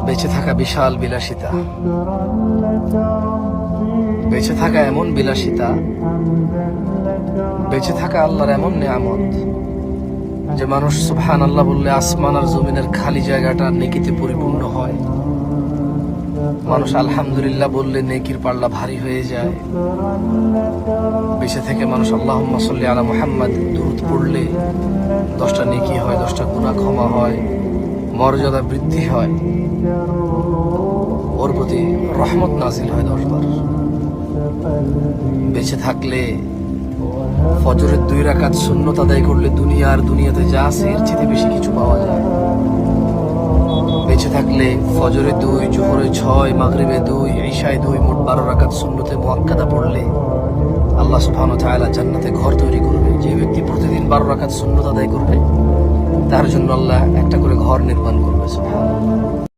বেঁচে থাকা বিশাল বিলাসিতা, বেঁচে থাকা এমন বিলাসিতা, বেঁচে থাকা আল্লাহর এমন নিয়ামত যে মানুষ সুবহানাল্লাহ বললে আসমান আর জমিনের খালি জায়গাটা নেকিতে পরিপূর্ণ হয়। মানুষ আলহামদুলিল্লাহ বললে নেকির পাল্লা ভারী হয়ে যায়। বেঁচে থেকে মানুষ আল্লাহুম্মা সাল্লি আলা মুহাম্মাদ দুরূদ পড়লে 10টা নেকি হয়, 10টা গুনাহ ক্ষমা হয়, মর্যাদা বৃদ্ধি হয়, ওর প্রতি রহমত নাজিল হয় 10 বার। বেঁচে থাকলে ফজরের 2 রাকাত সুন্নত আদায় করলে দুনিয়াতে যা আছে এর চেয়ে বেশি কিছু পাওয়া যায়। বেঁচে থাকলে ফজরে 2, জোহরে 6, মাগরিবে 2, ইশায় 2, মোট 12 রাকাত সুন্নতে মুআক্কাদা পড়লে আল্লাহ সুবহানাহু ওয়া তাআলা জান্নাতে ঘর তৈরি করবে। যে ব্যক্তি প্রতিদিন 12 রাকাত সুন্নত আদায় করবে তার জন্য আল্লাহ একটা করে ঘর নির্মাণ করবে। সুবহানাল্লাহ।